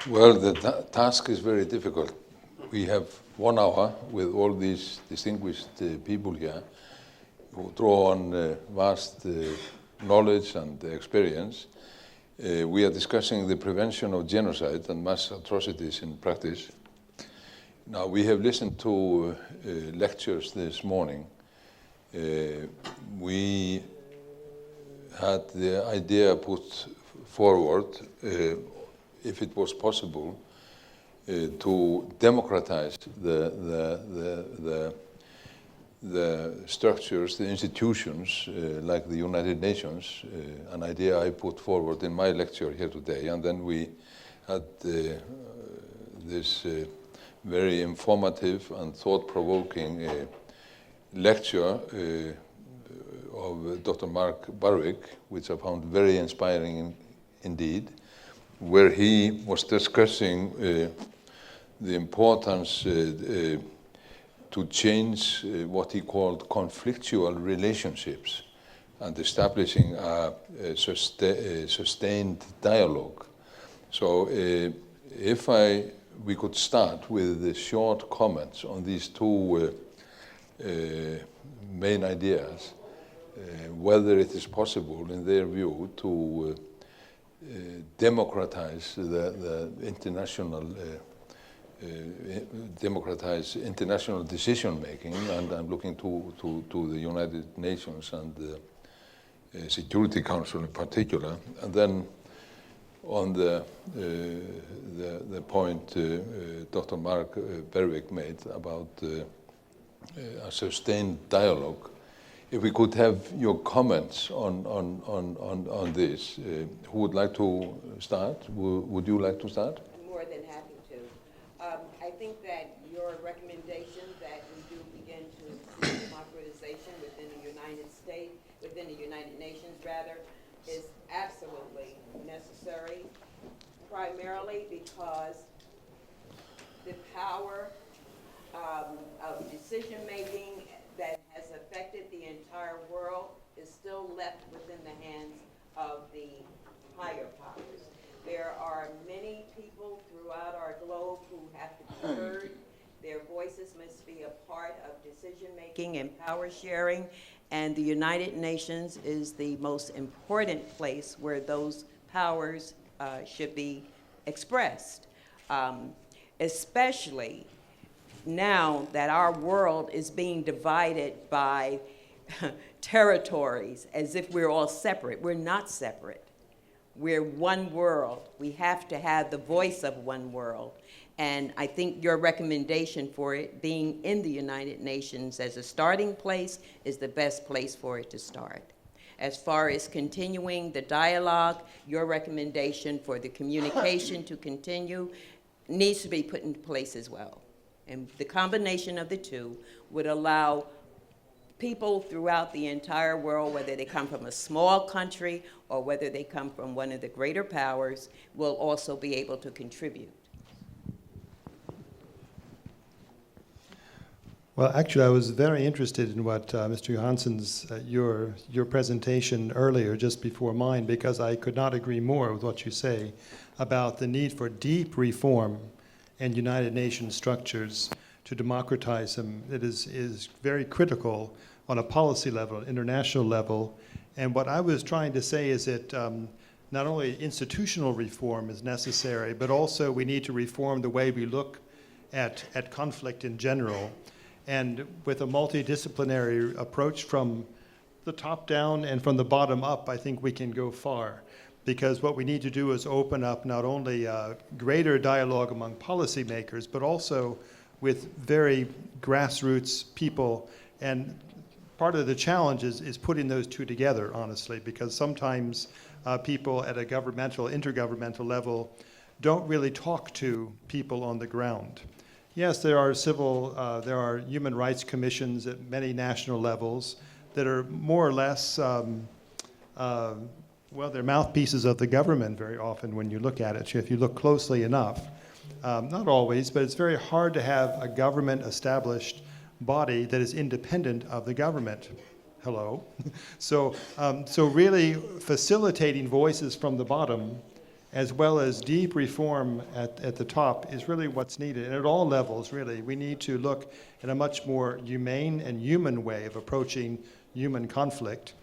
Well, the task is very difficult. We have 1 hour with all these distinguished people here who draw on vast knowledge and experience. We are discussing the prevention of genocide and mass atrocities in practice. Now, we have listened to lectures this morning. We had the idea put forward, if it was possible, to democratize the structures, the institutions, like the United Nations, an idea I put forward in my lecture here today. And then we had this very informative and thought-provoking lecture of Dr. Mark Barwick, which I found very inspiring indeed, where he was discussing the importance to change what he called conflictual relationships and establishing a sustained dialogue. So if we could start with the short comments on these two main ideas, whether it is possible, in their view, to democratize the international international decision making, and I'm looking to the United Nations and the Security Council in particular, and then on the point Dr. Mark Berwick made about a sustained dialogue. If we could have your comments on this, who would like to start? Would you like to start? I'm more than happy to. I think that your recommendation that we do begin to see democratization within the United Nations rather, is absolutely necessary, primarily because the power of decision-making that has affected the entire world is still left within the hands of the higher powers. There are many people throughout our globe who have to be heard. Their voices must be a part of decision-making and power sharing, and the United Nations is the most important place where those powers should be expressed, especially now that our world is being divided by territories as if we're all separate. We're not separate. We're one world. We have to have the voice of one world. And I think your recommendation for it being in the United Nations as a starting place is the best place for it to start. As far as continuing the dialogue, your recommendation for the communication to continue needs to be put into place as well. And the combination of the two would allow people throughout the entire world, whether they come from a small country or whether they come from one of the greater powers, will also be able to contribute. Well, actually, I was very interested in what Mr. Jónason's, your presentation earlier, just before mine, because I could not agree more with what you say about the need for deep reform and United Nations structures to democratize them. It is very critical on a policy level, international level. And what I was trying to say is that not only institutional reform is necessary, but also we need to reform the way we look at conflict in general. And with a multidisciplinary approach from the top down and from the bottom up, I think we can go far. Because what we need to do is open up not only greater dialogue among policymakers, but also with very grassroots people. And part of the challenge is putting those two together, honestly, because sometimes people at a governmental, intergovernmental level don't really talk to people on the ground. Yes, there are human rights commissions at many national levels that are more or less well, they're mouthpieces of the government very often when you look at it, if you look closely enough. Not always, but it's very hard to have a government-established body that is independent of the government. Hello? So really facilitating voices from the bottom as well as deep reform at the top is really what's needed. And at all levels, really, we need to look at a much more humane and human way of approaching human conflict.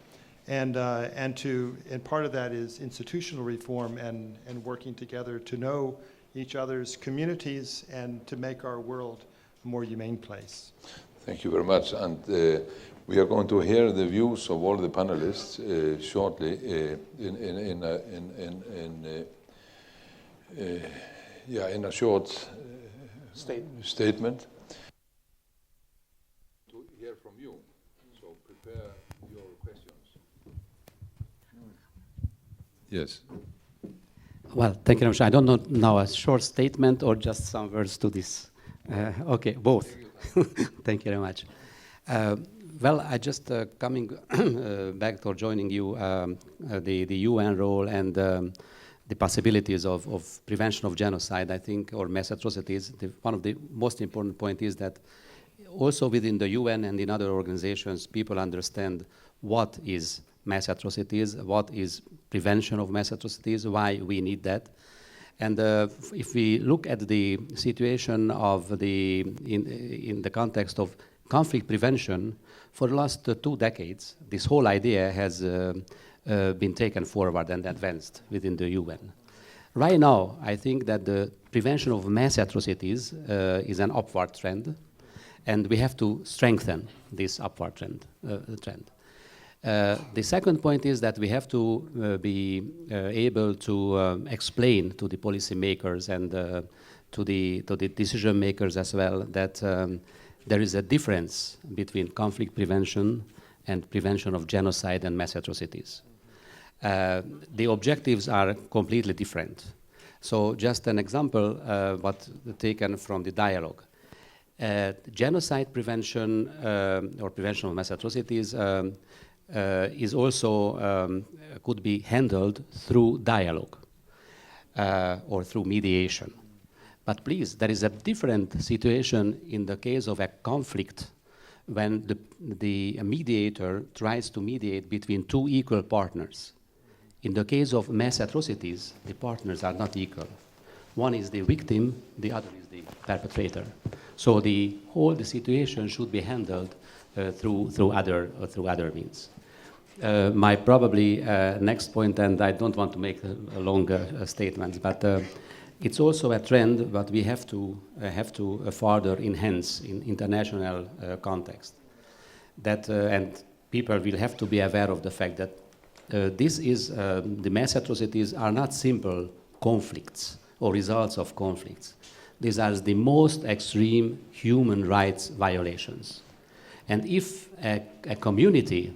And part of that is institutional reform and working together to know each other's communities and to make our world a more humane place. Thank you very much. And we are going to hear the views of all the panelists shortly in a short statement. To hear from you, so prepare your questions. Yes. Well, thank you very much. I don't know now a short statement or just some words to this. Okay, both. Thank you very much. Well, I just coming back to joining you, the UN role and the possibilities of prevention of genocide, I think, or mass atrocities. One of the most important points is that also within the UN and in other organizations, people understand what is mass atrocities, what is prevention of mass atrocities, why we need that. And if we look at the situation of in the context of conflict prevention, for the last 2 decades, this whole idea has been taken forward and advanced within the UN. Right now, I think that the prevention of mass atrocities is an upward trend, and we have to strengthen this upward trend. The second point is that we have to be able to explain to the policymakers and to the decision makers as well that there is a difference between conflict prevention and prevention of genocide and mass atrocities. The objectives are completely different. So just an example, but taken from the dialogue. Genocide prevention or prevention of mass atrocities is also could be handled through dialogue or through mediation. But please, there is a different situation in the case of a conflict when the mediator tries to mediate between 2 equal partners. In the case of mass atrocities, the partners are not equal. One is the victim, the other is the perpetrator. So the situation should be handled through other means. My probably next point, and I don't want to make a longer statement, but it's also a trend that we have to further enhance in international context. That and people will have to be aware of the fact that the mass atrocities are not simple conflicts or results of conflicts. These are the most extreme human rights violations. And if a community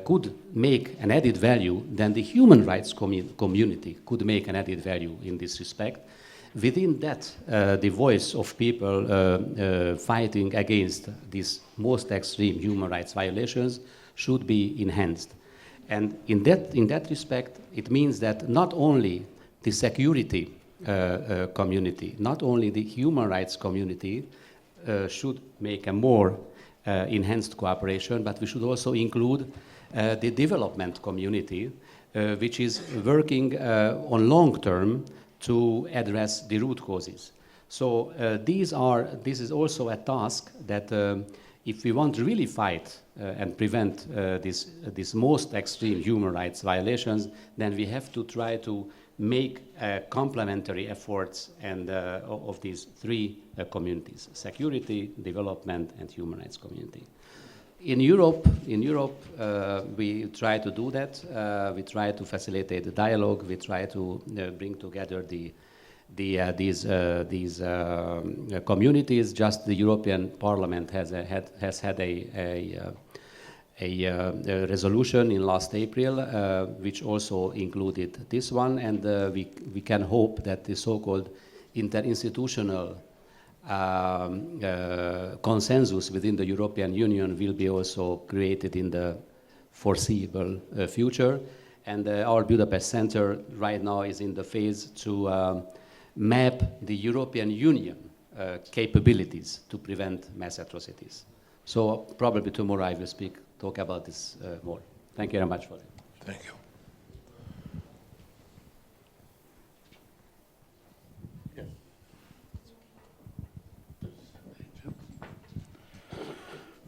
could make an added value, then the human rights community could make an added value in this respect. Within that, the voice of people fighting against these most extreme human rights violations should be enhanced. And in that respect, it means that not only the security community, not only the human rights community should make a more enhanced cooperation, but we should also include the development community, which is working on long term to address the root causes. So this is also a task that if we want to really fight and prevent these most extreme human rights violations, then we have to try to make complementary efforts and of these 3 communities: security, development, and human rights community. In Europe, we try to do that. We try to facilitate the dialogue. We try to bring together these communities. Just the European Parliament has had a resolution in last April, which also included this one, and we can hope that the so-called interinstitutional consensus within the European Union will be also created in the foreseeable future. And our Budapest Center right now is in the phase to map the European Union capabilities to prevent mass atrocities. So probably tomorrow I will talk about this more. Thank you very much for it. Thank you.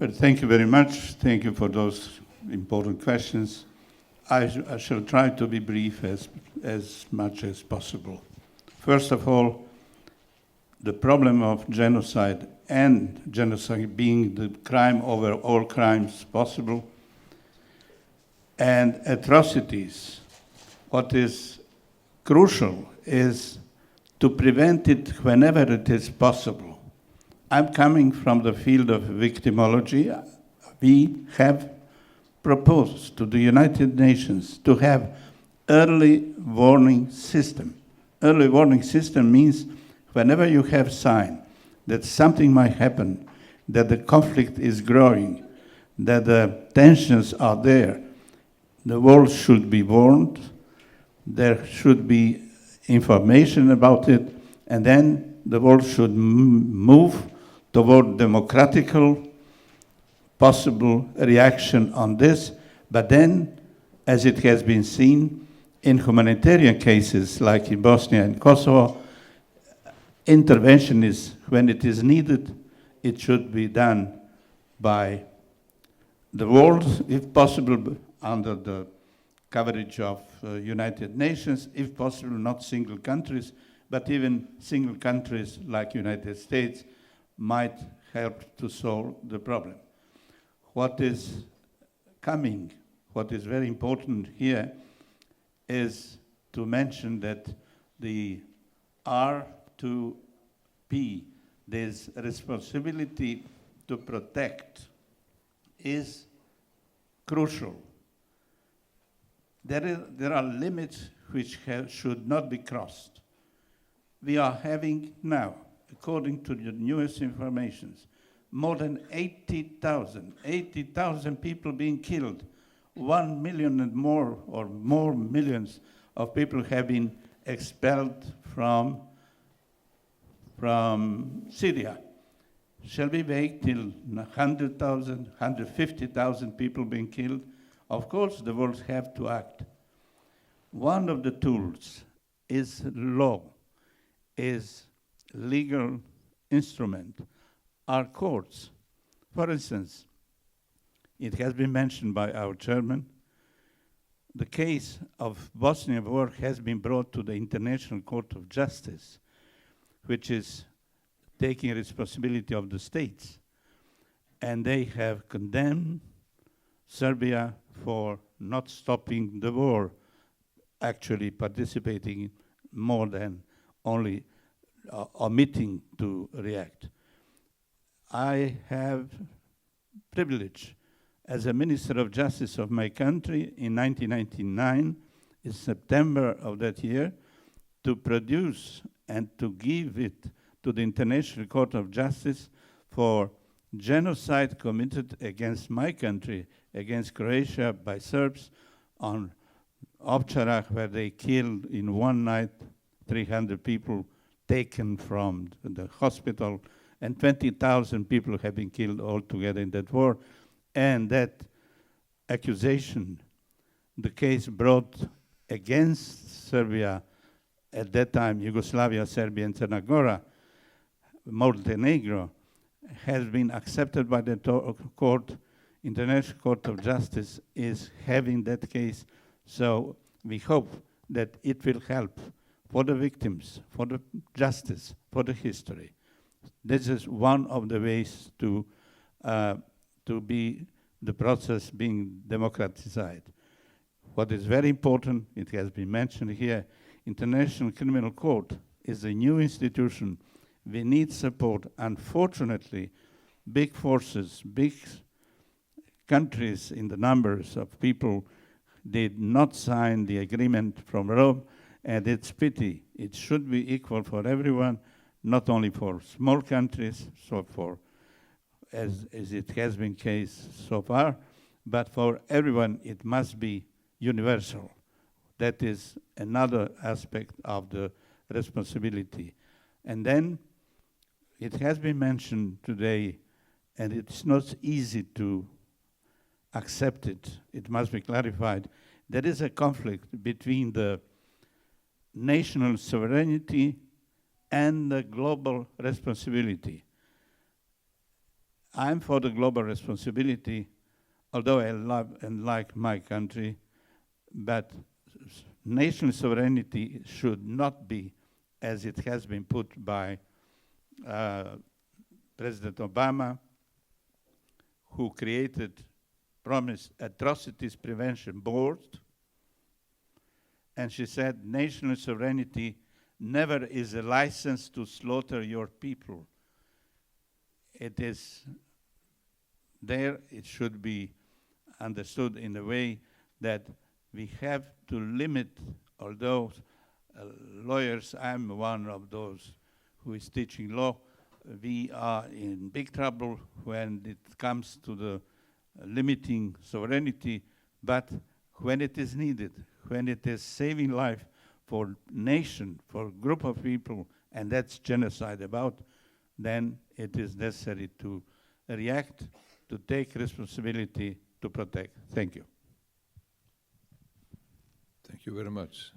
Well, thank you very much. Thank you for those important questions. I shall try to be brief as much as possible. First of all, the problem of genocide, and genocide being the crime over all crimes possible, and atrocities. What is crucial is to prevent it whenever it is possible. I'm coming from the field of victimology. We have proposed to the United Nations to have early warning system. Early warning system means whenever you have sign that something might happen, that the conflict is growing, that the tensions are there, the world should be warned, there should be information about it, and then the world should move toward democratical possible reaction on this. But then, as it has been seen in humanitarian cases like in Bosnia and Kosovo, intervention is, when it is needed, it should be done by the world, if possible, under the coverage of United Nations, if possible, not single countries, but even single countries like United States might help to solve the problem. What is coming, what is very important here, is to mention that the R2P, this responsibility to protect, is crucial. There are limits which should not be crossed. We are having now, according to the newest informations, more than 80,000 people being killed. 1 million and more, or more millions of people have been expelled from Syria. Shall we wait till 100,000, 150,000 people being killed? Of course, the world have to act. One of the tools is law, is legal instrument, are courts. For instance, it has been mentioned by our chairman, the case of Bosnia war has been brought to the International Court of Justice, which is taking responsibility of the states. And they have condemned Serbia for not stopping the war, actually participating more than only omitting to react. I have privilege as a Minister of Justice of my country in 1999, in September of that year, to produce and to give it to the International Court of Justice for genocide committed against my country, against Croatia by Serbs on Ovčara, where they killed in one night 300 people taken from the hospital, and 20,000 people have been killed altogether in that war. And that accusation, the case brought against Serbia, at that time Yugoslavia, Serbia, and Crna Gora, Montenegro, has been accepted by the court. International Court of Justice is having that case, so we hope that it will help for the victims, for the justice, for the history. This is one of the ways to be the process being democratized. What is very important, it has been mentioned here, International Criminal Court is a new institution. We need support. Unfortunately, big forces, big countries in the numbers of people did not sign the agreement from Rome, and it's pity. It should be equal for everyone, not only for small countries, so for as it has been case so far, but for everyone it must be universal. That is another aspect of the responsibility. And then it has been mentioned today, and it's not easy to accept it. It must be clarified. There is a conflict between the national sovereignty and the global responsibility. I'm for the global responsibility, although I love and like my country, but national sovereignty should not be, as it has been put by President Obama, who promised Atrocities Prevention Board, and she said national sovereignty never is a license to slaughter your people. It is there, it should be understood in a way that we have to limit, although lawyers, I'm one of those who is teaching law, we are in big trouble when it comes to the limiting sovereignty, but when it is needed, when it is saving life for nation, for group of people, and that's genocide about, then it is necessary to react, to take responsibility, to protect. Thank you. Thank you very much.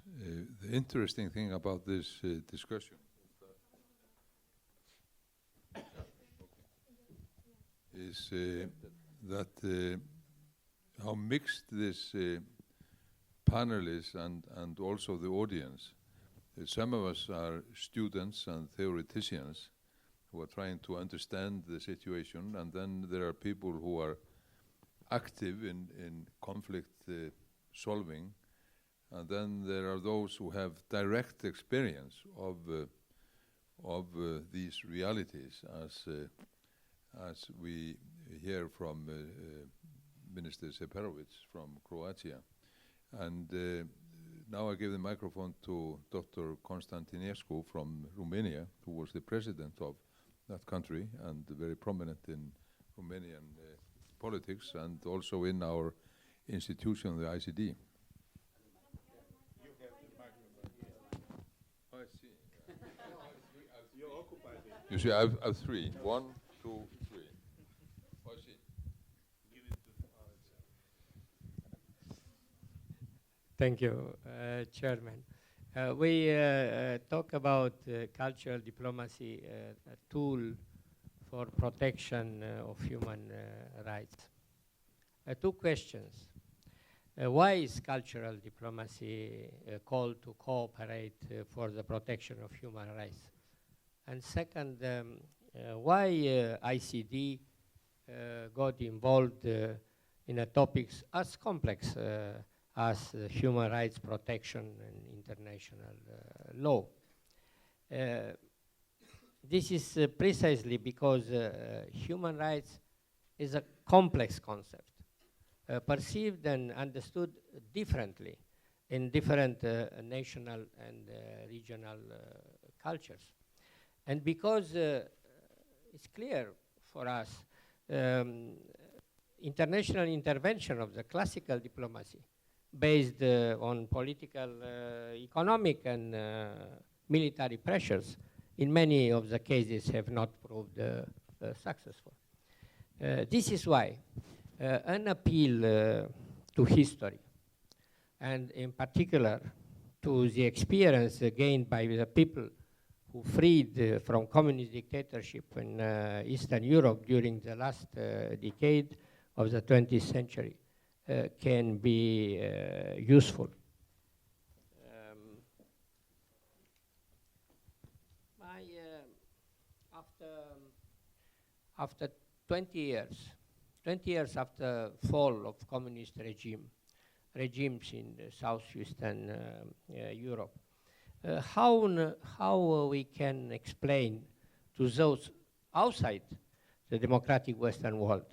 The interesting thing about this discussion is that how mixed this panel is and also the audience. Some of us are students and theoreticians who are trying to understand the situation, and then there are people who are active in conflict solving, and then there are those who have direct experience of these realities, as we hear from Minister Separovic from Croatia. And now I give the microphone to Dr. Constantinescu from Romania, who was the president of that country and very prominent in Romanian politics and also in our institution, the ICD. I see. You see, I have three. 1, 2, 3. I see. Thank you, Chairman. We talk about cultural diplomacy, a tool for protection of human rights. 2 questions. Why is cultural diplomacy called to cooperate for the protection of human rights? And second, why ICD got involved in topics as complex as human rights protection and international law. This is precisely because human rights is a complex concept, perceived and understood differently in different national and regional cultures. And because it's clear for us, international intervention of the classical diplomacy based on political, economic, and military pressures, in many of the cases have not proved successful. This is why an appeal to history, and in particular to the experience gained by the people who freed from communist dictatorship in Eastern Europe during the last decade of the 20th century, can be useful. After 20 years after fall of communist regimes in southeastern Europe, how we can explain to those outside the democratic Western world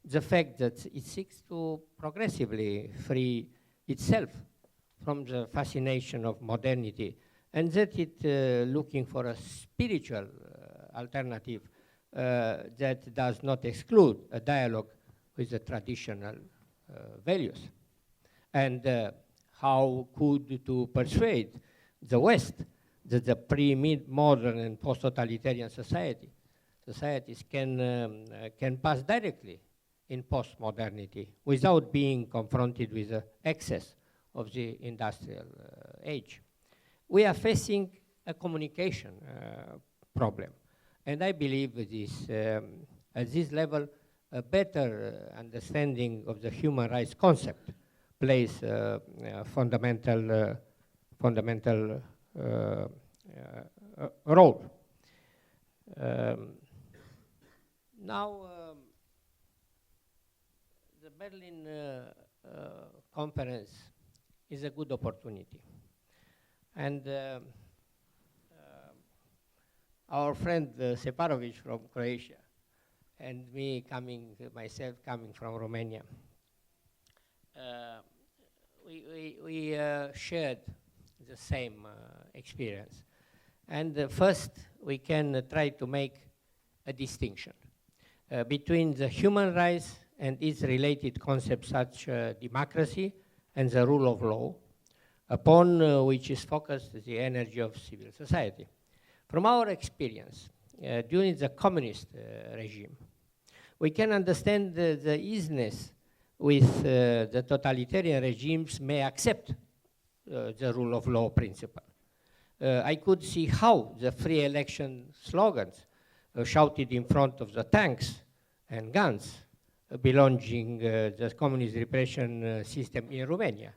the fact that it seeks to progressively free itself from the fascination of modernity, and that it looking for a spiritual alternative that does not exclude a dialogue with the traditional values. And how could to persuade the West that the pre-modern and post-totalitarian societies can pass directly in post-modernity without being confronted with the excess of the industrial age. We are facing a communication problem. And I believe this At this level, a better understanding of the human rights concept plays fundamental role. Now, the Berlin conference is a good opportunity. And our friend Separovic from Croatia and myself coming from Romania, we shared the same experience. And first, we can try to make a distinction between the human rights and its related concepts such democracy and the rule of law, upon which is focused the energy of civil society. From our experience, during the communist regime, we can understand the easiness with the totalitarian regimes may accept the rule of law principle. I could see how the free election slogans shouted in front of the tanks and guns belonging the communist repression system in Romania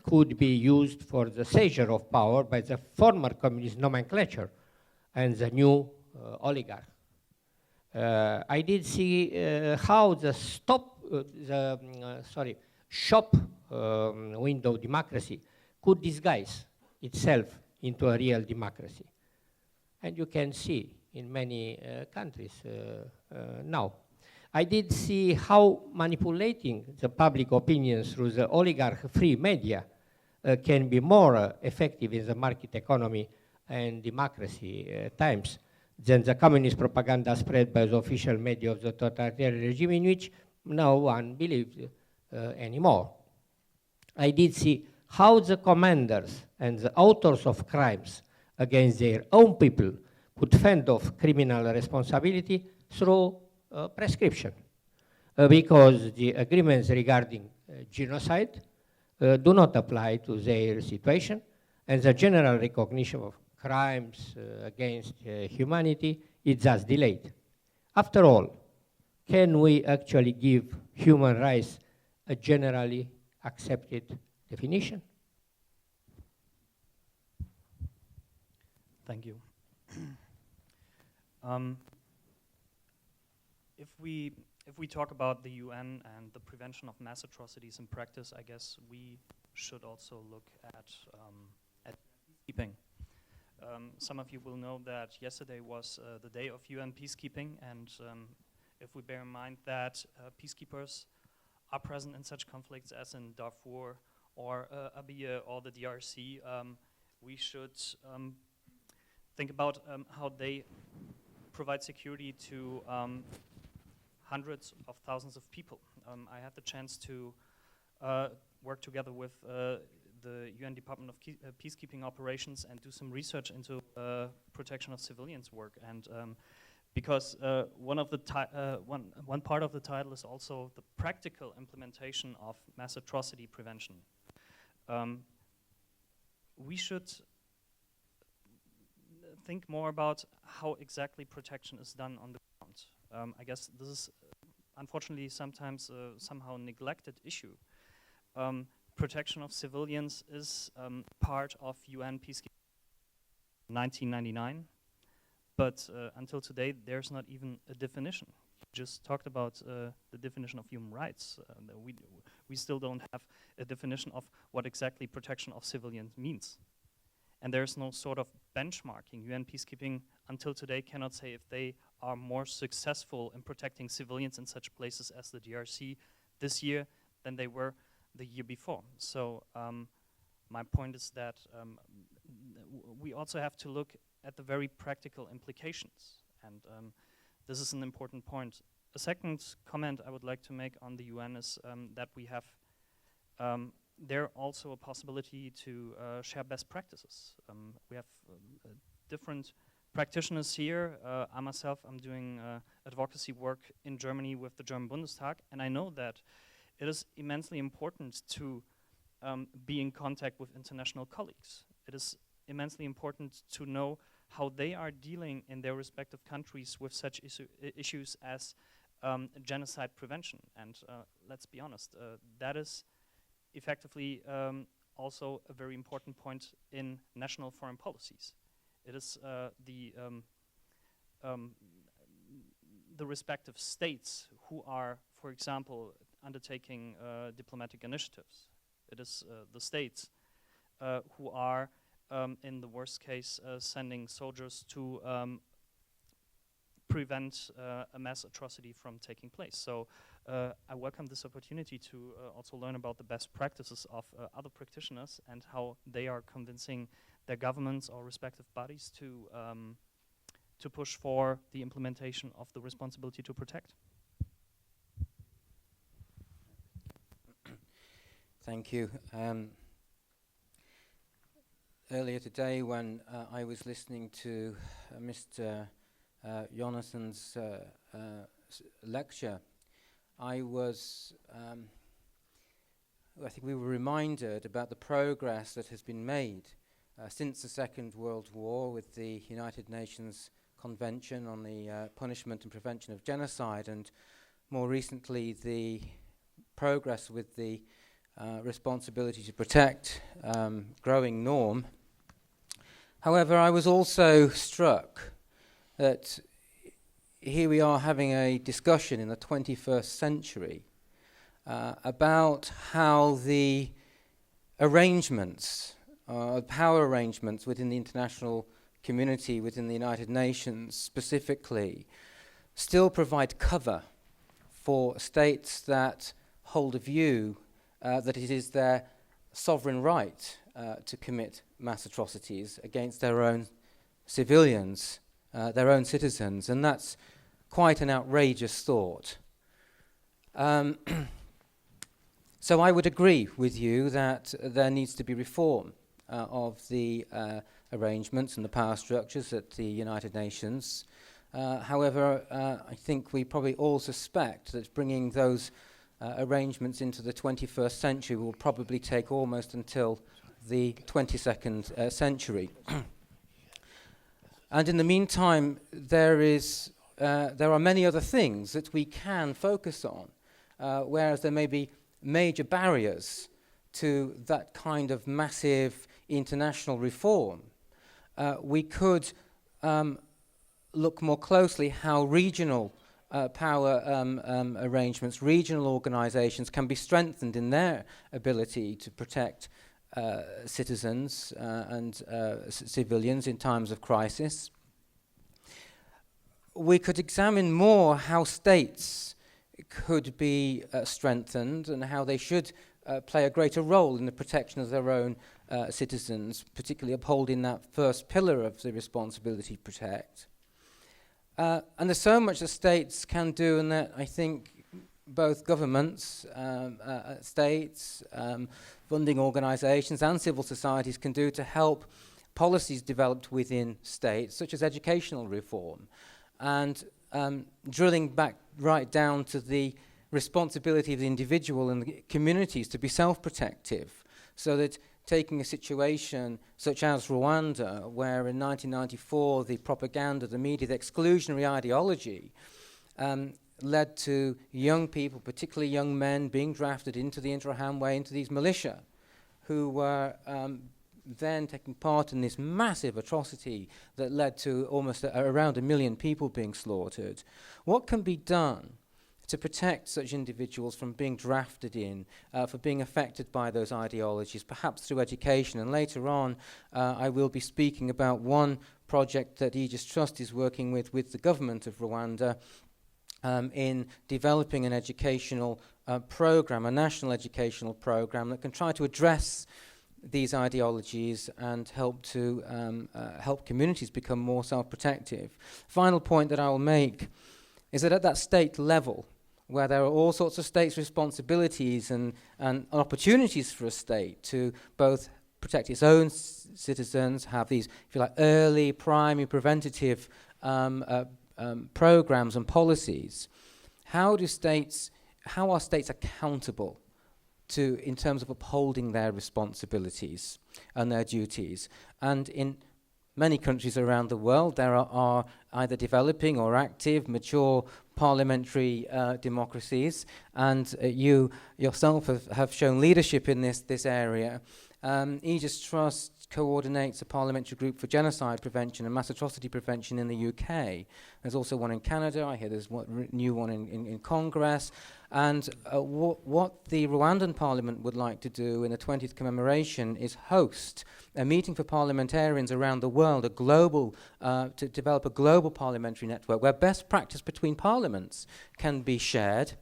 could be used for the seizure of power by the former communist nomenclature and the new oligarch. I did see how the shop window democracy could disguise itself into a real democracy. And you can see in many countries now. I did see how manipulating the public opinion through the oligarch-free media can be more effective in the market economy and democracy times than the communist propaganda spread by the official media of the totalitarian regime, in which no one believes anymore. I did see how the commanders and the authors of crimes against their own people could fend off criminal responsibility through prescription, because the agreements regarding genocide do not apply to their situation, and the general recognition of crimes against humanity is thus delayed. After all, can we actually give human rights a generally accepted definition? Thank you. If we talk about the UN and the prevention of mass atrocities in practice, I guess we should also look at peacekeeping. Some of you will know that yesterday was the day of UN peacekeeping, and if we bear in mind that peacekeepers are present in such conflicts as in Darfur or Abyei or the DRC, we should think about how they provide security to hundreds of thousands of people. I had the chance to work together with the UN Department of Peacekeeping Operations and do some research into protection of civilians work. And because one part of the title is also the practical implementation of mass atrocity prevention. We should think more about how exactly protection is done on the ground. I guess this is unfortunately sometimes somehow neglected issue. Protection of civilians is part of UN peacekeeping in 1999, but until today there's not even a definition. Just talked about the definition of human rights. We still don't have a definition of what exactly protection of civilians means. And there's no sort of benchmarking. UN peacekeeping until today cannot say if they are more successful in protecting civilians in such places as the DRC this year than they were the year before. So my point is that we also have to look at the very practical implications. And this is an important point. A second comment I would like to make on the UN is that we have there also a possibility to share best practices. We have different practitioners here. I myself, I'm doing advocacy work in Germany with the German Bundestag, and I know that it is immensely important to be in contact with international colleagues. It is immensely important to know how they are dealing in their respective countries with such issues as genocide prevention. And let's be honest, that is effectively also a very important point in national foreign policies. It is the respective states who are, for example, undertaking diplomatic initiatives. It is the states who are, in the worst case, sending soldiers to prevent a mass atrocity from taking place. So I welcome this opportunity to also learn about the best practices of other practitioners and how they are convincing their governments or respective bodies to push for the implementation of the responsibility to protect. Thank you. Earlier today, when I was listening to Mr. Jónasson's lecture, I think we were reminded about the progress that has been made since the Second World War with the United Nations Convention on the Punishment and Prevention of Genocide, and more recently the progress with the responsibility to protect growing norm. However, I was also struck that here we are having a discussion in the 21st century about how the arrangements, power arrangements within the international community, within the United Nations specifically, still provide cover for states that hold a view that it is their sovereign right to commit mass atrocities against their own civilians, their own citizens, and that's quite an outrageous thought. So I would agree with you that there needs to be reform of the arrangements and the power structures at the United Nations. However, I think we probably all suspect that bringing those arrangements into the 21st century will probably take almost until the 22nd century. And in the meantime, there are many other things that we can focus on, whereas there may be major barriers to that kind of massive international reform. We could look more closely how regional power arrangements, regional organizations can be strengthened in their ability to protect citizens and civilians in times of crisis. We could examine more how states could be strengthened and how they should play a greater role in the protection of their own citizens, particularly upholding that first pillar of the responsibility to protect. And there's so much that states can do, and that I think both governments, states, funding organizations and civil societies can do to help policies developed within states, such as educational reform, and drilling back right down to the responsibility of the individual and the communities to be self-protective, so that taking a situation such as Rwanda, where in 1994 the propaganda, the media, the exclusionary ideology led to young people, particularly young men, being drafted into the Interahamwe, into these militia, who were then taking part in this massive atrocity that led to almost around 1 million people being slaughtered. What can be done to protect such individuals from being drafted in, for being affected by those ideologies, perhaps through education? And later on, I will be speaking about one project that Aegis Trust is working with the government of Rwanda in developing an educational program, a national educational program that can try to address these ideologies and help to help communities become more self-protective. Final point that I will make is that at that state level, where there are all sorts of states' responsibilities and opportunities for a state to both protect its own citizens, have these, if you like, early, primary, preventative programs and policies, how are states accountable in terms of upholding their responsibilities and their duties? And in many countries around the world. There are either developing or active, mature parliamentary democracies, and you yourself have shown leadership in this area. Aegis Trust coordinates a parliamentary group for genocide prevention and mass atrocity prevention in the UK. There's also one in Canada. I hear there's one new one in Congress. And what the Rwandan Parliament would like to do in the 20th commemoration is host a meeting for parliamentarians around the world, a global, to develop a global parliamentary network where best practice between parliaments can be shared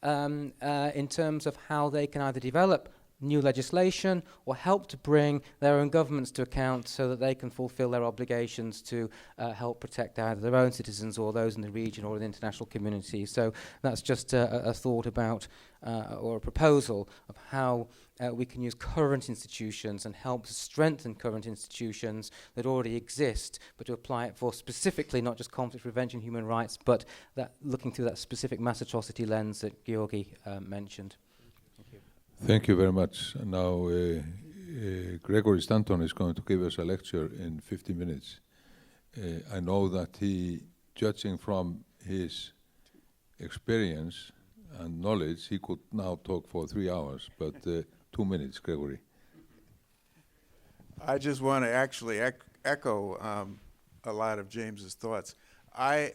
in terms of how they can either develop new legislation or help to bring their own governments to account so that they can fulfill their obligations to help protect either their own citizens or those in the region or the international community. So that's just a thought about or a proposal of how we can use current institutions and help to strengthen current institutions that already exist, but to apply it for specifically not just conflict prevention, human rights, but that looking through that specific mass atrocity lens that Gyorgy mentioned. Thank you very much. Now, Gregory Stanton is going to give us a lecture in 50 minutes. I know that he, judging from his experience and knowledge, he could now talk for 3 hours, but 2 minutes, Gregory. I just want to actually echo a lot of James's thoughts. I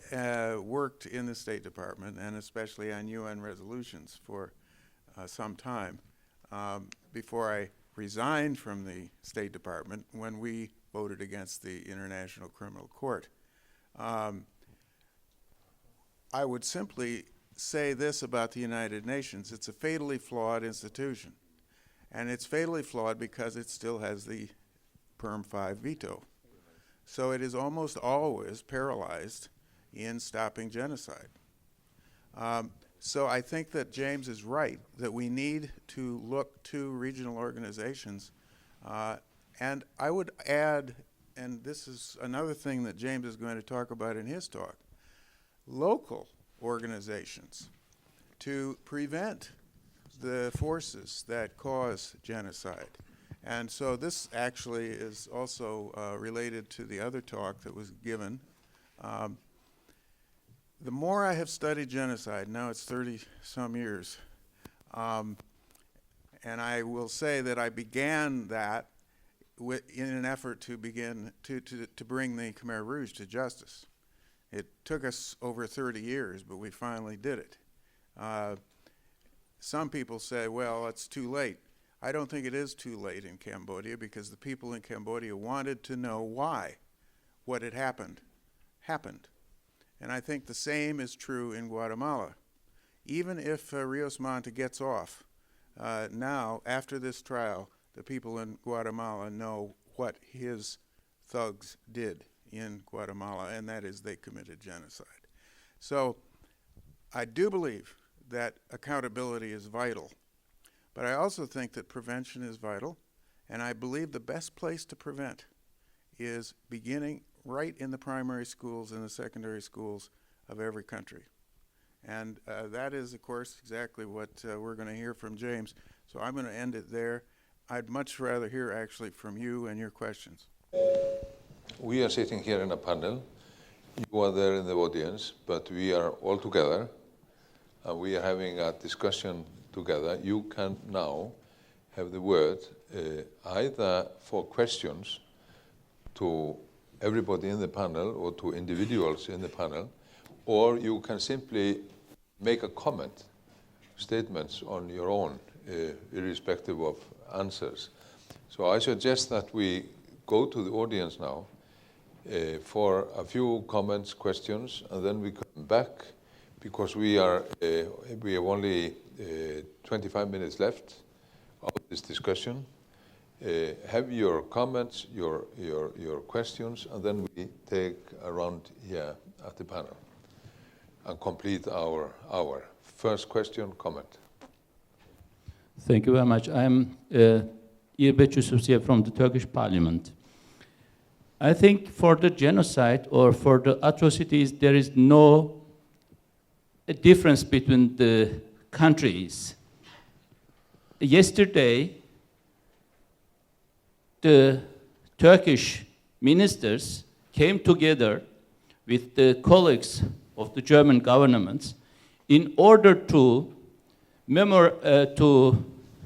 worked in the State Department, and especially on UN resolutions for some time. Before I resigned from the State Department when we voted against the International Criminal Court. I would simply say this about the United Nations. It's a fatally flawed institution. And it's fatally flawed because it still has the Perm 5 veto. So it is almost always paralyzed in stopping genocide. So I think that James is right, that we need to look to regional organizations. And I would add, and this is another thing that James is going to talk about in his talk, local organizations to prevent the forces that cause genocide. And so this actually is also related to the other talk that was given. The more I have studied genocide, now it's 30-some years, and I will say that I began that in an effort to begin to bring the Khmer Rouge to justice. It took us over 30 years, but we finally did it. Some people say, well, it's too late. I don't think it is too late in Cambodia because the people in Cambodia wanted to know why what had happened. And I think the same is true in Guatemala. Even if Rios Monte gets off, now, after this trial, the people in Guatemala know what his thugs did in Guatemala, and that is they committed genocide. So I do believe that accountability is vital, but I also think that prevention is vital, and I believe the best place to prevent is beginning right in the primary schools and the secondary schools of every country. And that is, of course, exactly what we're going to hear from James. So I'm going to end it there. I'd much rather hear actually from you and your questions. We are sitting here in a panel. You are there in the audience, but we are all together. We are having a discussion together. You can now have the word either for questions to everybody in the panel or to individuals in the panel, or you can simply make a comment, statements on your own, irrespective of answers. So I suggest that we go to the audience now for a few comments, questions, and then we come back because we have only 25 minutes left of this discussion. Have your comments, your questions, and then we take a round here at the panel and complete our hour. First question, comment. Thank you very much. I'm İrbet Yusufzia from the Turkish Parliament. I think for the genocide or for the atrocities, there is no difference between the countries. Yesterday, the Turkish ministers came together with the colleagues of the German governments in order to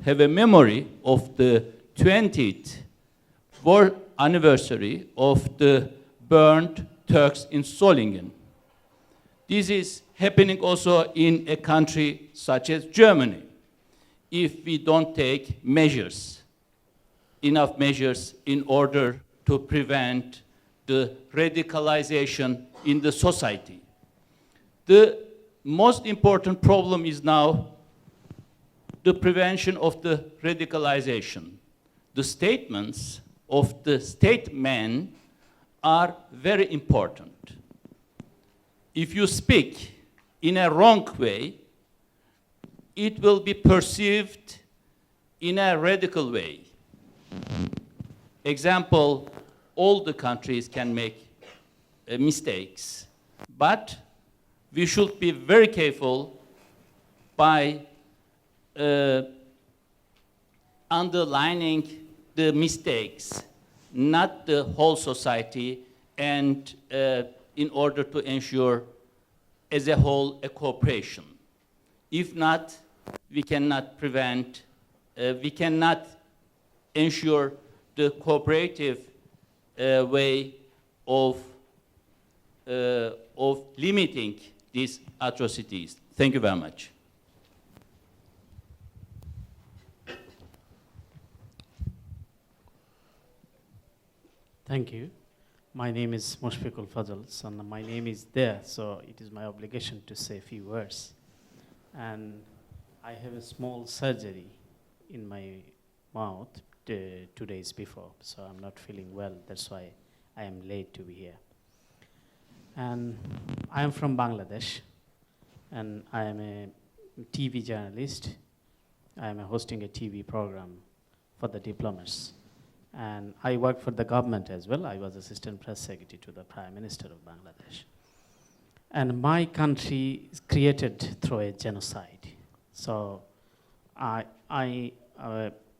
have a memory of the 20th war anniversary of the burned Turks in Solingen. This is happening also in a country such as Germany. If we don't take measures, enough measures in order to prevent the radicalization in the society. The most important problem is now the prevention of the radicalization. The statements of the statesmen are very important. If you speak in a wrong way, it will be perceived in a radical way. Example, all the countries can make mistakes, but we should be very careful by underlining the mistakes, not the whole society, and in order to ensure as a whole a cooperation. If not, we cannot prevent, we cannot ensure the cooperative way of limiting these atrocities. Thank you very much. Thank you. My name is Mushfiqul Fazal, and my name is there, so it is my obligation to say a few words. And I have a small surgery in my mouth 2 days before, so I'm not feeling well. That's why I am late to be here. And I am from Bangladesh, and I am a TV journalist. I am hosting a TV program for the diplomats. And I work for the government as well. I was Assistant Press Secretary to the Prime Minister of Bangladesh. And my country is created through a genocide. So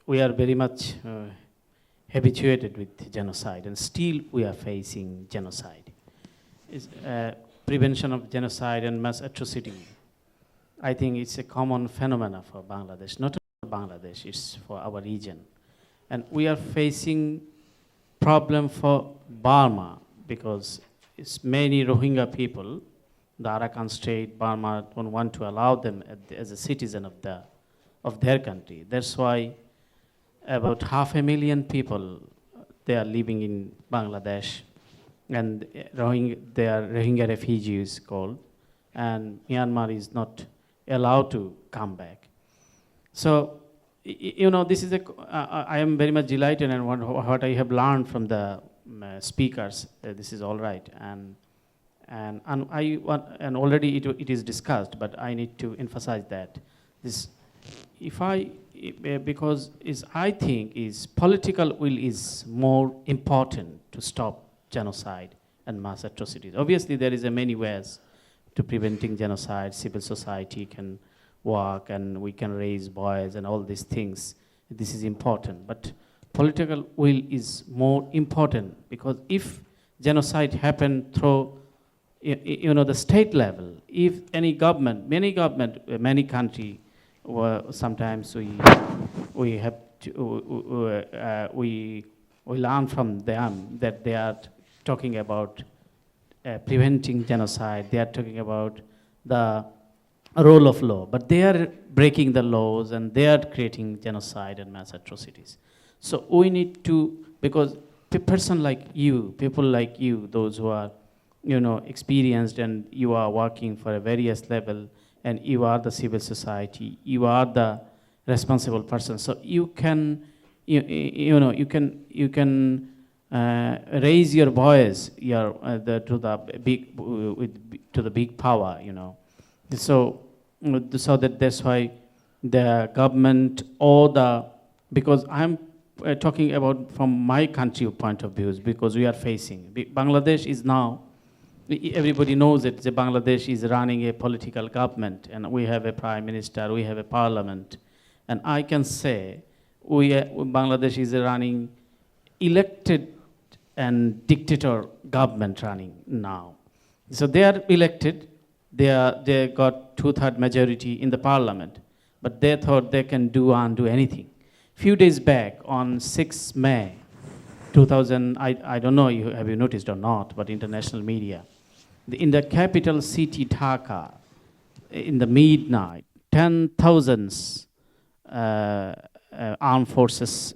we are very much habituated with genocide, and still we are facing genocide. Prevention of genocide and mass atrocity, I think it's a common phenomenon for Bangladesh, not only for Bangladesh, it's for our region. And we are facing problem for Burma because it's many Rohingya people, the Arakan state, Burma don't want to allow them as a citizen of their country. That's why about 500,000 people, they are living in Bangladesh, and they are Rohingya refugees called, and Myanmar is not allowed to come back. So, you know, this is I am very much delighted in what I have learned from the speakers. This is all right, and already it is discussed, but I need to emphasize that this, because I think political will is more important to stop genocide and mass atrocities. Obviously, there is many ways to preventing genocide. Civil society can work, and we can raise boys and all these things. This is important, but political will is more important, because if genocide happen through the state level, if any government, many country, sometimes we have to we learn from them that they are talking about preventing genocide. They are talking about the role of law, but they are breaking the laws and they are creating genocide and mass atrocities. So we need to, because people like you, those who are experienced, and you are working for a various level, and you are the civil society, you are the responsible person. So you can raise your voice to the big power, So that's why the government because I'm talking about from my country point of view, because we are facing, Bangladesh is now, everybody knows that Bangladesh is running a political government, and we have a prime minister, we have a parliament, and I can say Bangladesh is running elected and dictator government running now. So they are elected, they got 2/3 majority in the parliament, but they thought they can undo anything. Few days back, on 6 May 2000, I don't know have you noticed or not, but international media, in the capital city Dhaka, in the midnight, 10,000 armed forces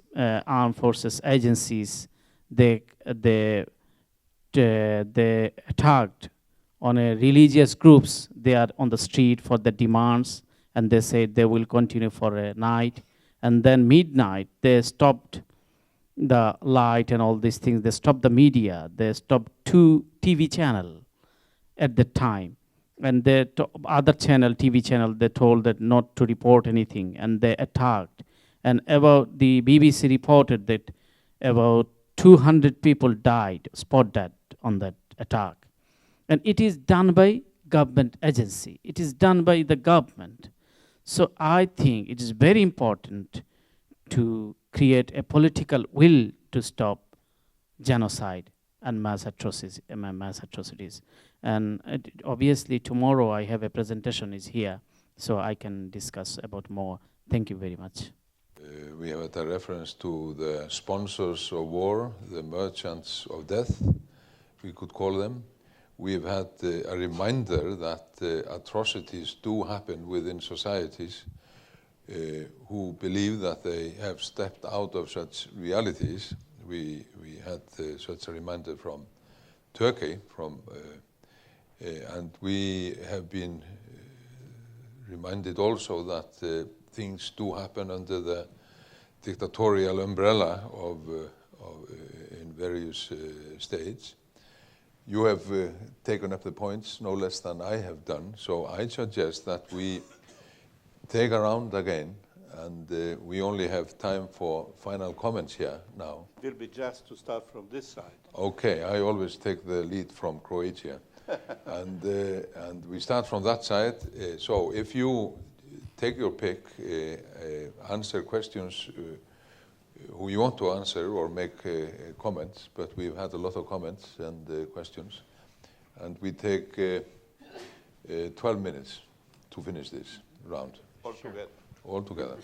agencies, they attacked on a religious groups. They are on the street for the demands, and they said they will continue for a night. And then midnight, they stopped the light and all these things. They stopped the media. They stopped 2 TV channel at the time. And the other channel, TV channel, they told that not to report anything, and they attacked. And about the BBC reported that about 200 people died, spot dead on that attack. And it is done by government agency. It is done by the government. So I think it is very important to create a political will to stop genocide and mass atrocities. And obviously tomorrow I have a presentation is here, so I can discuss about more. Thank you very much. We have had a reference to the sponsors of war, the merchants of death, we could call them. We've had a reminder that atrocities do happen within societies who believe that they have stepped out of such realities. We had such a reminder from Turkey, and we have been reminded also that things do happen under the dictatorial umbrella in various states. You have taken up the points no less than I have done, so I suggest that we take a round again, and we only have time for final comments here now. It will be just to start from this side. Okay, I always take the lead from Croatia, and we start from that side. So if you take your pick, answer questions who you want to answer or make comments, but we've had a lot of comments and questions, and we take 12 minutes to finish this round. All together.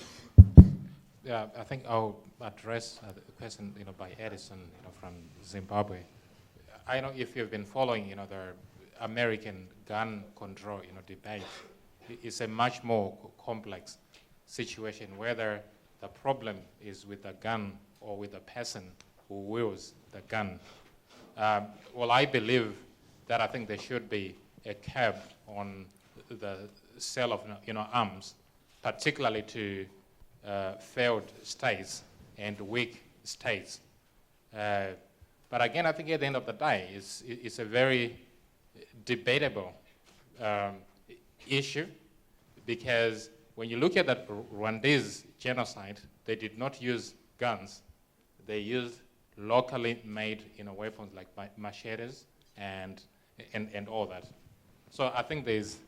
Yeah, I think I'll address the question, by Edison, from Zimbabwe. I don't know if you've been following, the American gun control, debate. It's a much more complex situation, whether the problem is with the gun or with the person who wields the gun. Well, I believe that I think there should be a cap on the sale of, arms, particularly to failed states and weak states. But again, I think at the end of the day, it's a very debatable issue, because when you look at that Rwandese genocide, they did not use guns. They used locally made weapons like machetes and all that. So I think there's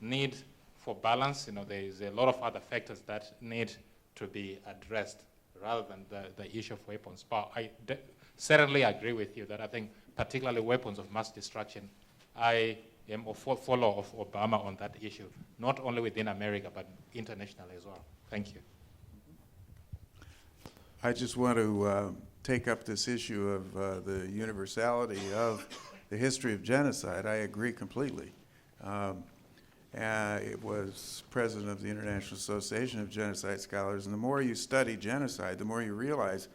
need for balance. There's a lot of other factors that need to be addressed rather than the issue of weapons. But I certainly agree with you that I think particularly weapons of mass destruction, I am a follower of Obama on that issue, not only within America, but internationally as well. Thank you. I just want to take up this issue of the universality of the history of genocide. I agree completely. It was president of the International Association of Genocide Scholars, and the more you study genocide, the more you realize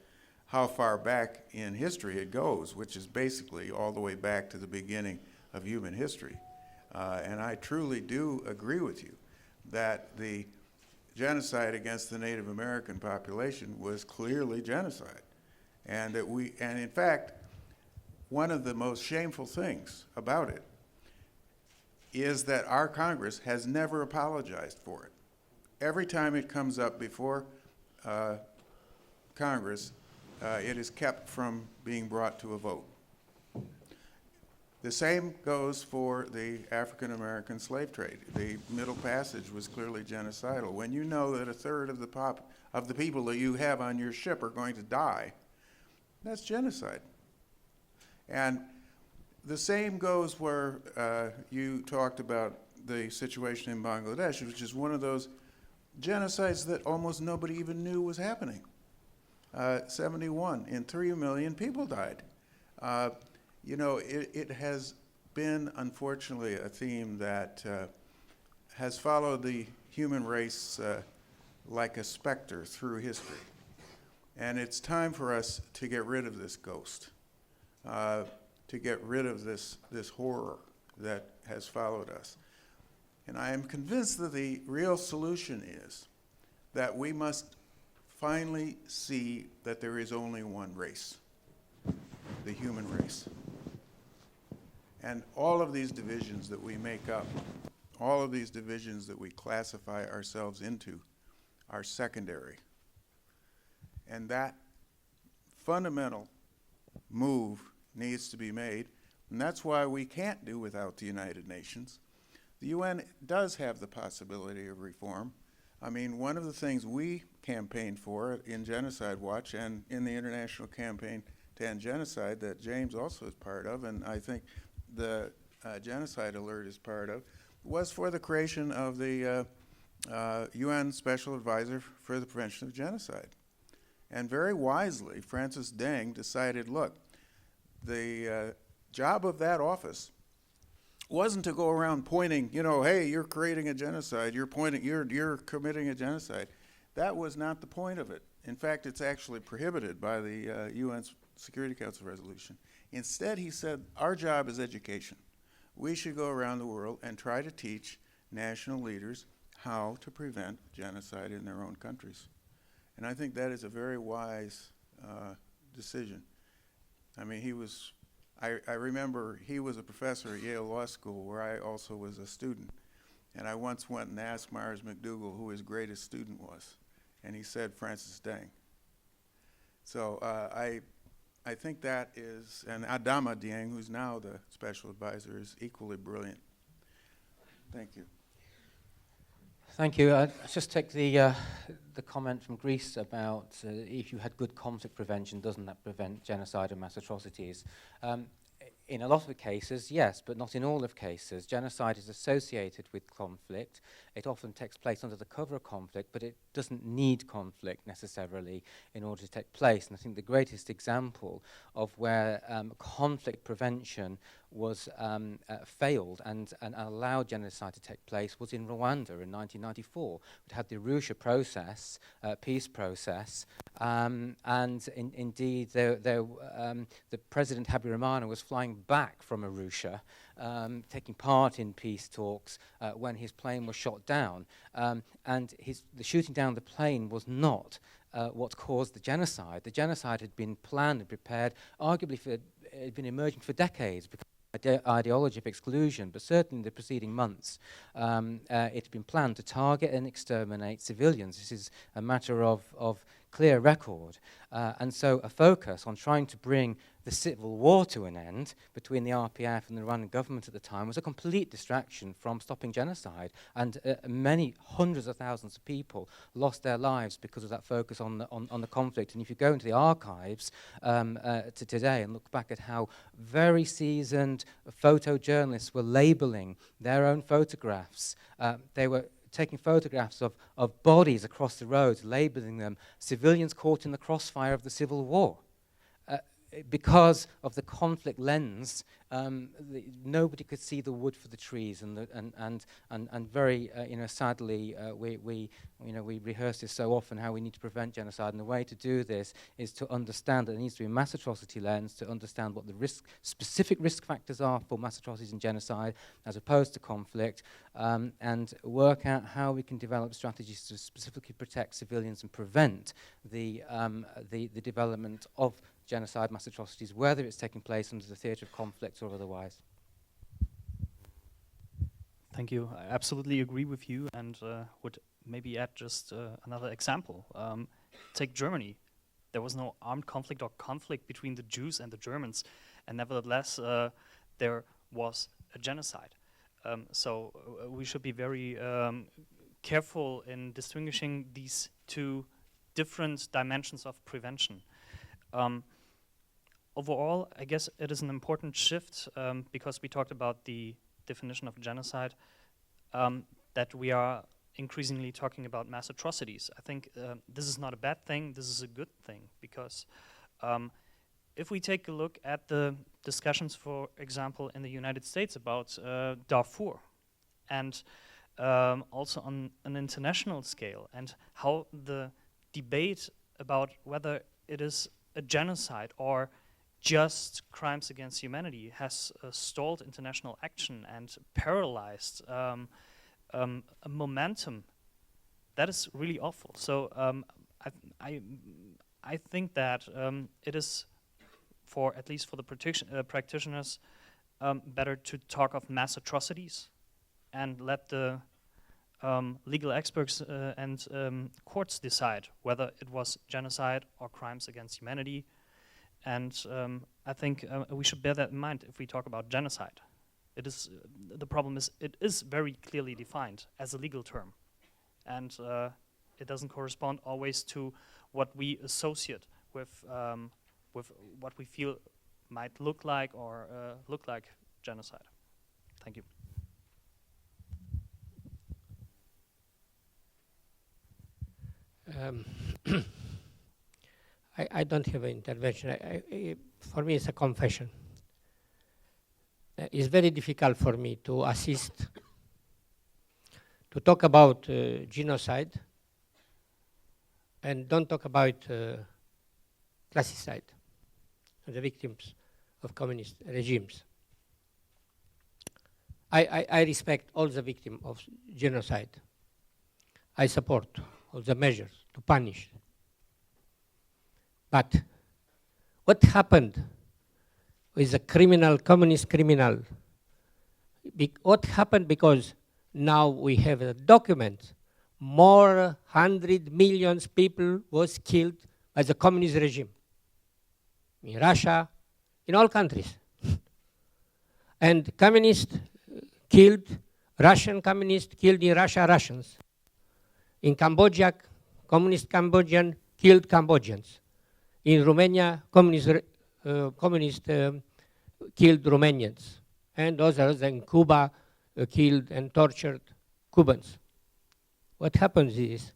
how far back in history it goes, which is basically all the way back to the beginning of human history. And I truly do agree with you that the genocide against the Native American population was clearly genocide. And in fact, one of the most shameful things about it is that our Congress has never apologized for it. Every time it comes up before Congress, it is kept from being brought to a vote. The same goes for the African-American slave trade. The Middle Passage was clearly genocidal. When you know that a third of the people that you have on your ship are going to die, that's genocide. And the same goes where you talked about the situation in Bangladesh, which is one of those genocides that almost nobody even knew was happening. 71, and 3 million people died. You know, it has been, unfortunately, a theme that has followed the human race like a specter through history. And it's time for us to get rid of this ghost, to get rid of this horror that has followed us. And I am convinced that the real solution is that we must finally see that there is only one race, the human race. And all of these divisions that we make up, all of these divisions that we classify ourselves into are secondary. And that fundamental move needs to be made, and that's why we can't do without the United Nations. The UN does have the possibility of reform. I mean, one of the things we campaigned for in Genocide Watch and in the International Campaign to End Genocide that James also is part of, and I think the Genocide Alert is part of, was for the creation of the UN Special Advisor for the Prevention of Genocide. And very wisely, Francis Deng decided, look, the job of that office wasn't to go around pointing, you know, hey, you're creating a genocide, you're committing a genocide. That was not the point of it. In fact, it's actually prohibited by the UN Security Council resolution. Instead, he said, our job is education. We should go around the world and try to teach national leaders how to prevent genocide in their own countries. And I think that is a very wise decision. I mean, I remember he was a professor at Yale Law School, where I also was a student. And I once went and asked Myers McDougall who his greatest student was. And he said Francis Deng. So I think that is, and Adama Dieng, who's now the special advisor, is equally brilliant. Thank you. Thank you. I'll just take the comment from Greece about if you had good conflict prevention, doesn't that prevent genocide and mass atrocities? In a lot of cases, yes, but not in all of cases. Genocide is associated with conflict. It often takes place under the cover of conflict, but it doesn't need conflict necessarily in order to take place. And I think the greatest example of where conflict prevention was failed and allowed genocide to take place was in Rwanda in 1994. It had the Arusha process, peace process, and indeed the President Habyarimana was flying back from Arusha, taking part in peace talks when his plane was shot down. And the shooting down the plane was not what caused the genocide. The genocide had been planned and prepared, arguably it had been emerging for decades because ideology of exclusion, but certainly in the preceding months, it had been planned to target and exterminate civilians. This is a matter of clear record. And so a focus on trying to bring the civil war to an end between the RPF and the Rwandan government at the time was a complete distraction from stopping genocide. And many hundreds of thousands of people lost their lives because of that focus on the conflict. And if you go into the archives to today and look back at how very seasoned photojournalists were labeling their own photographs, they were taking photographs of bodies across the roads, labeling them civilians caught in the crossfire of the civil war. Because of the conflict lens, nobody could see the wood for the trees, and very sadly we rehearse this so often how we need to prevent genocide, and the way to do this is to understand that there needs to be a mass atrocity lens to understand what the specific risk factors are for mass atrocities and genocide as opposed to conflict, and work out how we can develop strategies to specifically protect civilians and prevent the development of genocide, mass atrocities, whether it's taking place under the theatre of conflict or otherwise. Thank you. I absolutely agree with you, and would maybe add just another example. Take Germany. There was no armed conflict or conflict between the Jews and the Germans, and nevertheless there was a genocide. So we should be very careful in distinguishing these two different dimensions of prevention. overall, I guess it is an important shift because we talked about the definition of genocide, that we are increasingly talking about mass atrocities. I think this is not a bad thing, this is a good thing, because if we take a look at the discussions, for example, in the United States about Darfur, and also on an international scale, and how the debate about whether it is a genocide or just crimes against humanity has stalled international action and paralyzed a momentum, that is really awful. So I think that it is, for at least for the practitioners, better to talk of mass atrocities and let the legal experts and courts decide whether it was genocide or crimes against humanity. And I think we should bear that in mind if we talk about genocide. It is the problem is it is very clearly defined as a legal term, and it doesn't correspond always to what we associate with what we feel might look like or look like genocide. Thank you. I don't have an intervention. For me, it's a confession. It's very difficult for me to assist, to talk about genocide and don't talk about classicide, the victims of communist regimes. I respect all the victims of genocide. I support all the measures to punish. But what happened with the criminal, communist criminal? What happened because now we have a document, more 100 million people was killed by the communist regime in Russia, in all countries. And communists killed, Russian communists killed in Russia Russians. In Cambodia, communist Cambodian killed Cambodians. In Romania, communists killed Romanians, and others in Cuba killed and tortured Cubans. What happens is,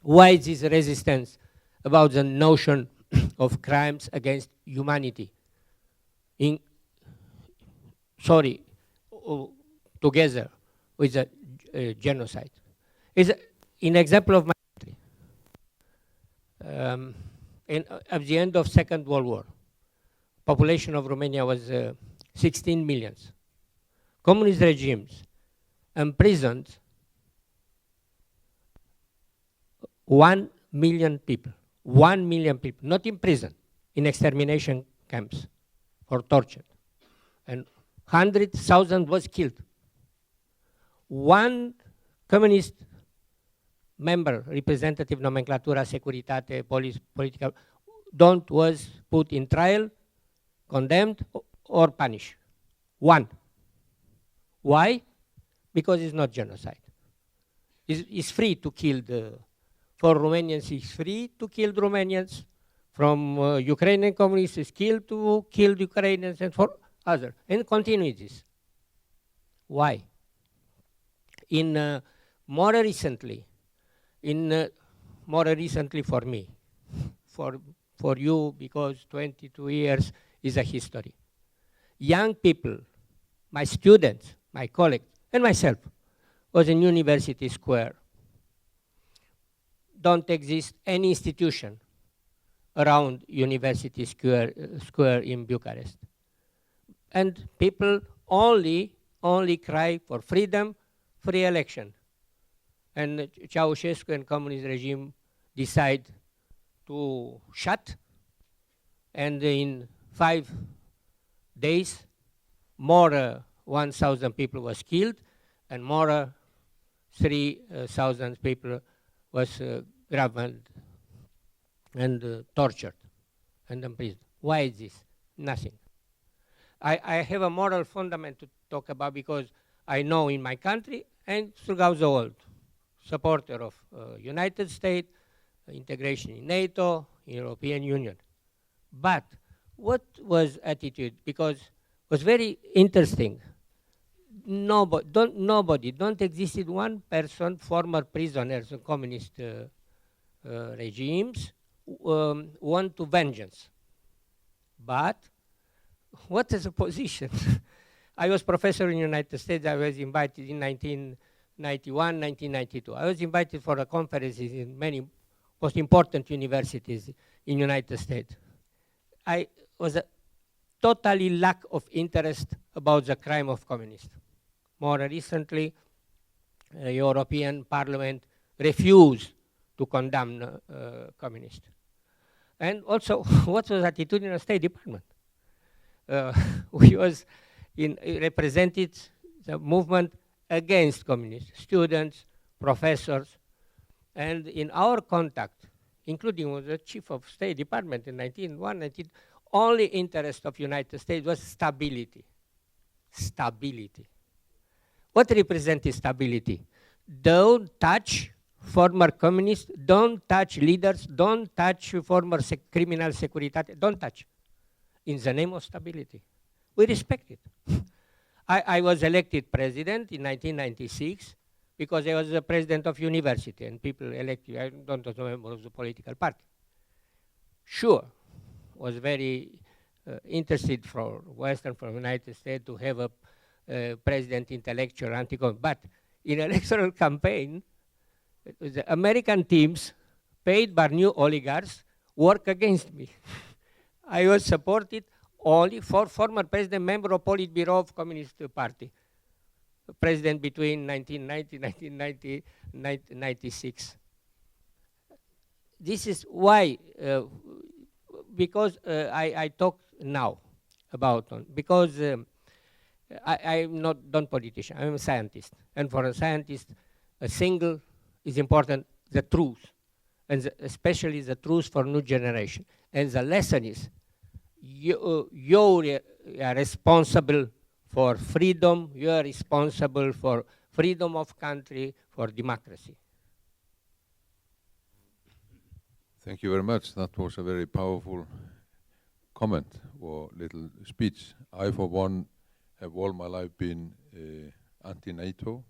why this resistance about the notion of crimes against humanity? Together with the genocide. Is an example of my country. At the end of Second World War, population of Romania was 16 million. Communist regimes imprisoned 1 million people. 1 million people, not in prison, in extermination camps or tortured. And 100,000 was killed. One communist member, representative nomenclatura, securitate, police, political, was put in trial, condemned, or punished. One. Why? Because it's not genocide. It's free to kill for Romanians, it's free to kill Romanians. From Ukrainian communists, it's to kill Ukrainians, and for others. And continue this. Why? More recently for me, for you, because 22 years is a history. Young people, my students, my colleagues, and myself, was in University Square. Don't exist any institution around University Square in Bucharest. And people only cry for freedom, free election. And Ceausescu and communist regime decide to shut, and in 5 days, more 1,000 people was killed, and more 3,000 people was grabbed and tortured and imprisoned. Why is this? Nothing. I have a moral fundament to talk about because I know in my country and throughout the world, supporter of United States, integration in NATO, European Union. But what was attitude? Because it was very interesting. Don't existed one person, former prisoners of communist regimes, want to vengeance. But what is a position? I was professor in the United States. I was invited in 1991, 1992. I was invited for a conference in many most important universities in the United States. I was a totally lack of interest about the crime of communists. More recently, the European Parliament refused to condemn communists. And also, what was attitude in the State Department? We represented the movement against communists, students, professors, and in our contact, including with the Chief of State Department in 1901, only interest of United States was stability. Stability. What represented stability? Don't touch former communists, don't touch leaders, don't touch former criminal securitate, don't touch. In the name of stability. We respect it. I was elected president in 1996 because I was the president of university and people elected, I don't know, member of the political party. Sure, was very interested for Western, from United States to have a president intellectual, anti-communist. But in electoral campaign, the American teams paid by new oligarchs work against me. I was supported only for former president, member of Politburo of Communist Party, president between 1990 and 1996. This is why, because I talk now about, because I'm not politician, I'm a scientist. And for a scientist, a single is important, the truth, and especially the truth for new generation. And the lesson is, you are responsible for freedom, you are responsible for freedom of country, for democracy. Thank you very much. That was a very powerful comment or little speech. I, for one, have all my life been anti-NATO.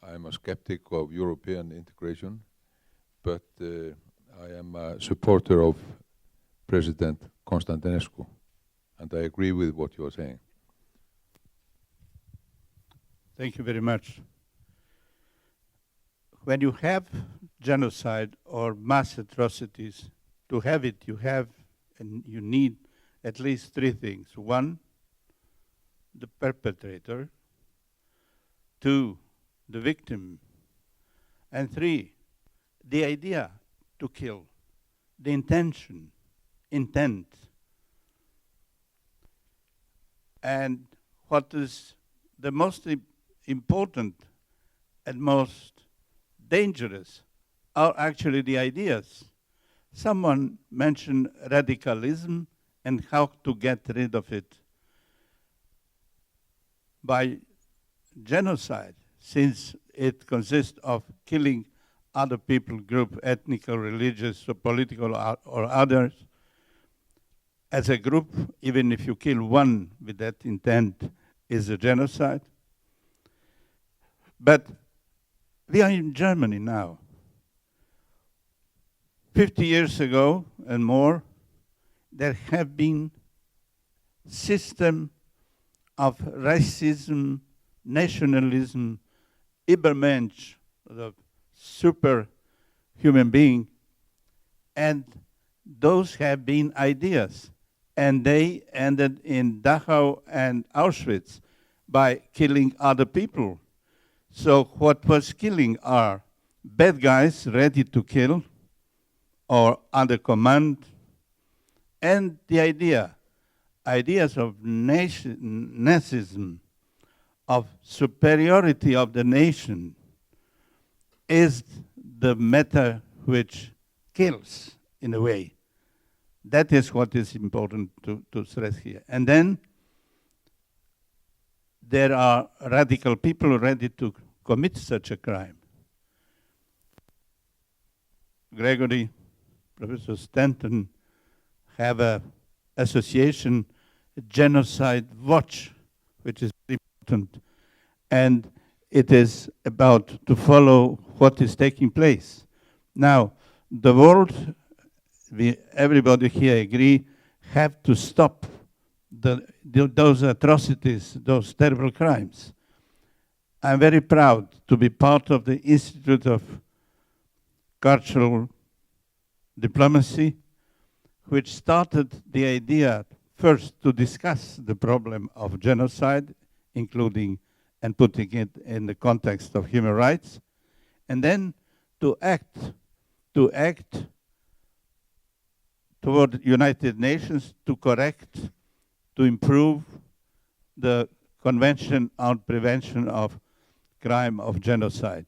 I'm a skeptic of European integration, but I am a supporter of President Constantinescu, and I agree with what you are saying. Thank you very much. When you have genocide or mass atrocities, to have it, you have and you need at least three things. One, the perpetrator. Two, the victim. And three, the idea to kill, the intention, intent. And what is the most important and most dangerous are actually the ideas. Someone mentioned radicalism and how to get rid of it. By genocide, since it consists of killing other people, group, ethnic or religious or political or others, as a group, even if you kill one with that intent, is a genocide. But we are in Germany now. 50 years ago and more, there have been system of racism, nationalism, Übermensch, the super human being, and those have been ideas. And they ended in Dachau and Auschwitz by killing other people. So what was killing are bad guys ready to kill or under command, and the ideas of nazism, of superiority of the nation, is the matter which kills in a way. That is what is important to stress here. And then there are radical people ready to commit such a crime. Gregory, Professor Stanton have a association, Genocide Watch, which is very important. And it is about to follow what is taking place. Now, the world, everybody here agree, have to stop those atrocities, those terrible crimes. I'm very proud to be part of the Institute of Cultural Diplomacy, which started the idea first to discuss the problem of genocide, including and putting it in the context of human rights, and then to act toward the United Nations to correct, to improve the Convention on Prevention of Crime of Genocide.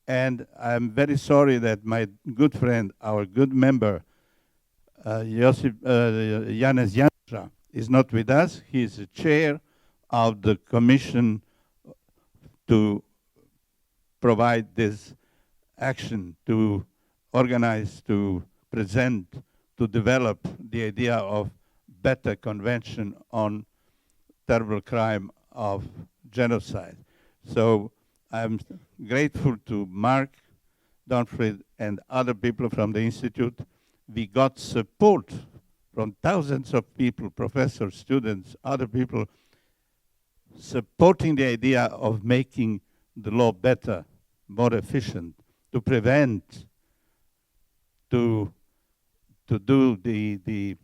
And I'm very sorry that my good friend, our good member, Janez Janša, is not with us. He is the chair of the commission to provide this action, to organize, to present, to develop the idea of better convention on terrible crime of genocide. So I'm grateful to Mark, Donfried, and other people from the Institute. We got support from thousands of people, professors, students, other people, supporting the idea of making the law better, more efficient, to prevent, to do the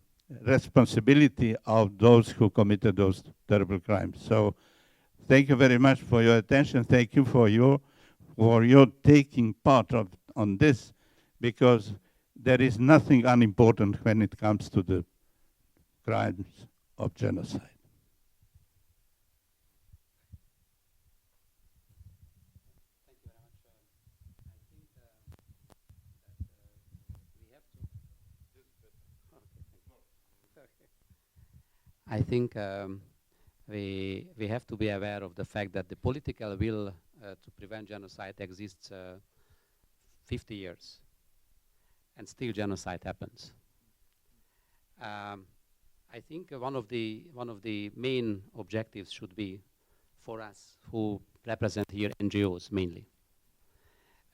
responsibility of those who committed those terrible crimes. So thank you very much for your attention. Thank you for your taking part on this, because there is nothing unimportant when it comes to the crimes of genocide. I think we have to be aware of the fact that the political will to prevent genocide exists 50 years, and still genocide happens. I think one of the main objectives should be, for us who represent here NGOs mainly,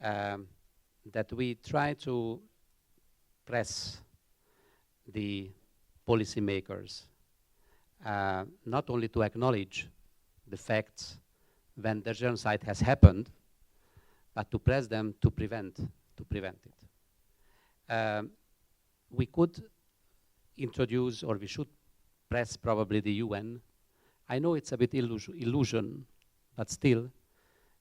that we try to press the policymakers not only to acknowledge the facts when the genocide has happened, but to press them to prevent it. We could introduce, or we should press probably the UN. I know it's a bit illusion, but still,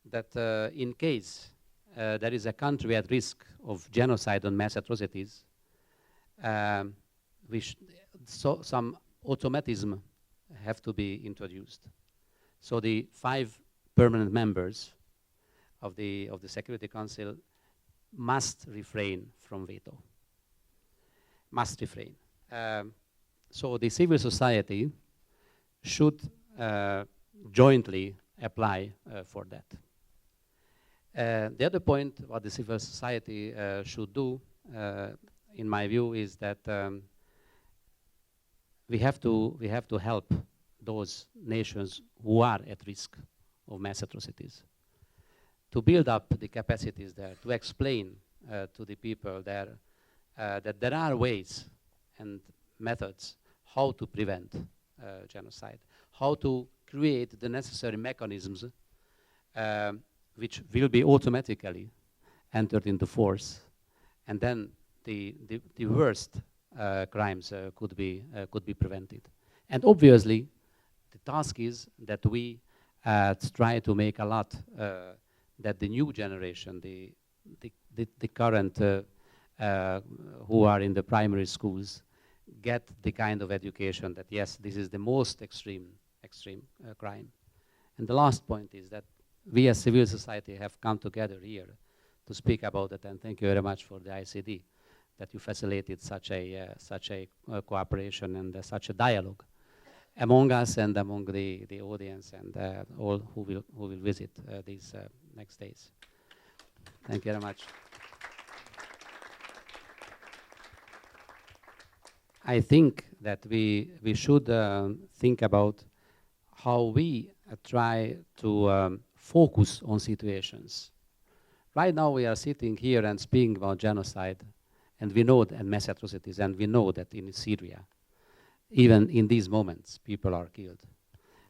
that in case there is a country at risk of genocide and mass atrocities, some automatism have to be introduced. So the 5 permanent members of the Security Council must refrain from veto. Must refrain. So the civil society should jointly apply for that. The other point what the civil society should do, in my view, is that we have to help those nations who are at risk of mass atrocities, to build up the capacities there, to explain to the people there that there are ways and methods how to prevent genocide, how to create the necessary mechanisms which will be automatically entered into force, and then the worst crimes could be prevented. And obviously, the task is that we try to make a lot that the new generation, the current who are in the primary schools, get the kind of education that yes, this is the most extreme crime. And the last point is that we as civil society have come together here to speak about it, and thank you very much for the ICD that you facilitated such a cooperation and such a dialogue among us and among the audience and all who will visit these next days. Thank you very much. I think that we should think about how we try to focus on situations. Right now we are sitting here and speaking about genocide, and we know and mass atrocities, and we know that in Syria, even in these moments, people are killed,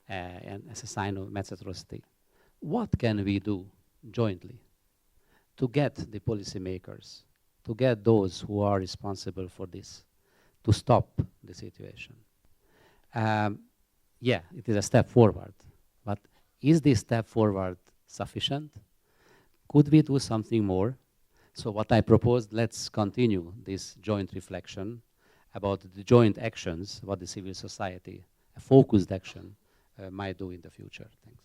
and as a sign of mass atrocity. What can we do jointly to get the policymakers, to get those who are responsible for this, to stop the situation? Yeah, it is a step forward, but is this step forward sufficient? Could we do something more? So what I proposed, let's continue this joint reflection about the joint actions, what the civil society, a focused action, might do in the future. Thanks.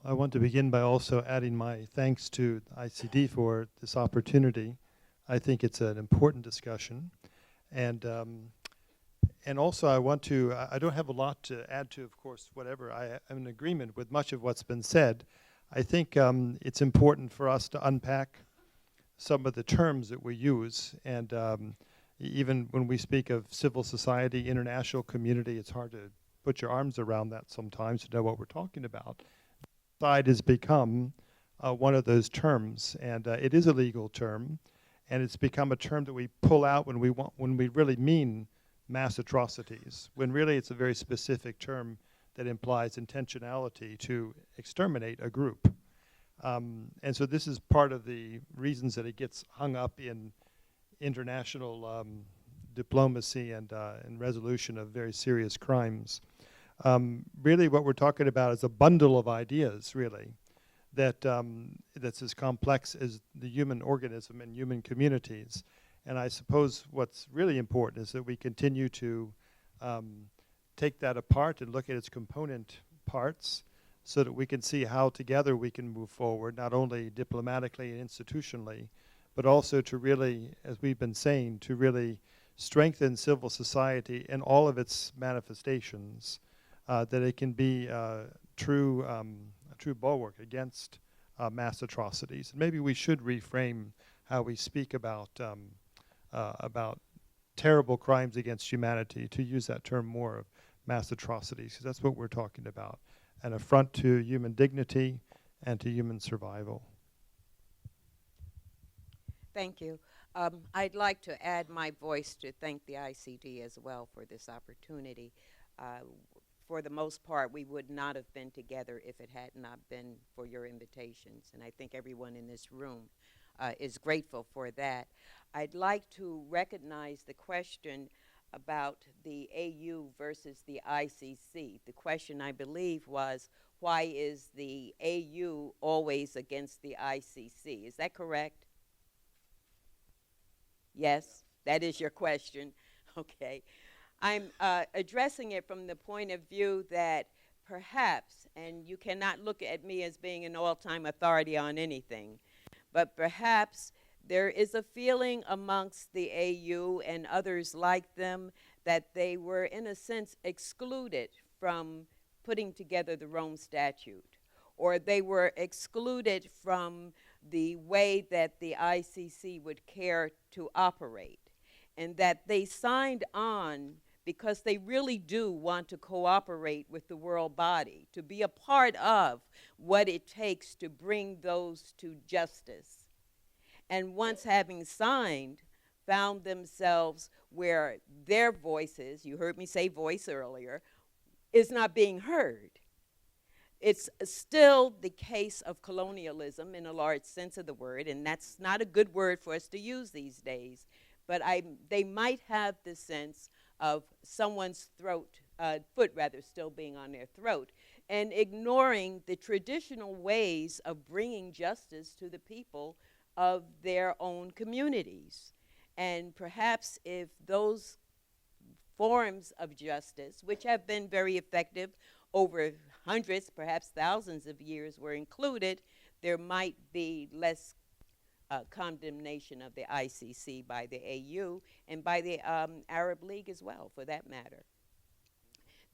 I want to begin by also adding my thanks to ICD for this opportunity. I think it's an important discussion. And also I want to, I don't have a lot to add to, of course, whatever. I am in agreement with much of what's been said. I think it's important for us to unpack some of the terms that we use. And even when we speak of civil society, international community, it's hard to put your arms around that sometimes to know what we're talking about. Genocide has become one of those terms, and it is a legal term, and it's become a term that we pull out when we really mean mass atrocities, when really it's a very specific term that implies intentionality to exterminate a group. And so this is part of the reasons that it gets hung up in international diplomacy and resolution of very serious crimes. Really what we're talking about is a bundle of ideas, really, that's as complex as the human organism and human communities. And I suppose what's really important is that we continue to take that apart and look at its component parts so that we can see how together we can move forward, not only diplomatically and institutionally, but also to really, as we've been saying, to really strengthen civil society in all of its manifestations, that it can be a true bulwark against mass atrocities. And maybe we should reframe how we speak about terrible crimes against humanity, to use that term more of mass atrocities, because that's what we're talking about, an affront to human dignity and to human survival. Thank you. I'd like to add my voice to thank the ICD as well for this opportunity. For the most part, we would not have been together if it had not been for your invitations, and I think everyone in this room is grateful for that. I'd like to recognize the question about the AU versus the ICC. The question, I believe, was, why is the AU always against the ICC? Is that correct? Yes, that is your question. Okay. I'm addressing it from the point of view that perhaps, and you cannot look at me as being an all-time authority on anything, but perhaps there is a feeling amongst the AU and others like them that they were, in a sense, excluded from putting together the Rome Statute, or they were excluded from the way that the ICC would care to operate, and that they signed on because they really do want to cooperate with the world body, to be a part of what it takes to bring those to justice. And once having signed, found themselves where their voices, you heard me say voice earlier, is not being heard. It's still the case of colonialism in a large sense of the word, and that's not a good word for us to use these days, but they might have the sense of someone's foot still being on their throat, and ignoring the traditional ways of bringing justice to the people of their own communities. And perhaps if those forms of justice, which have been very effective over hundreds, perhaps thousands of years, were included, there might be less condemnation of the ICC by the AU and by the Arab League as well, for that matter.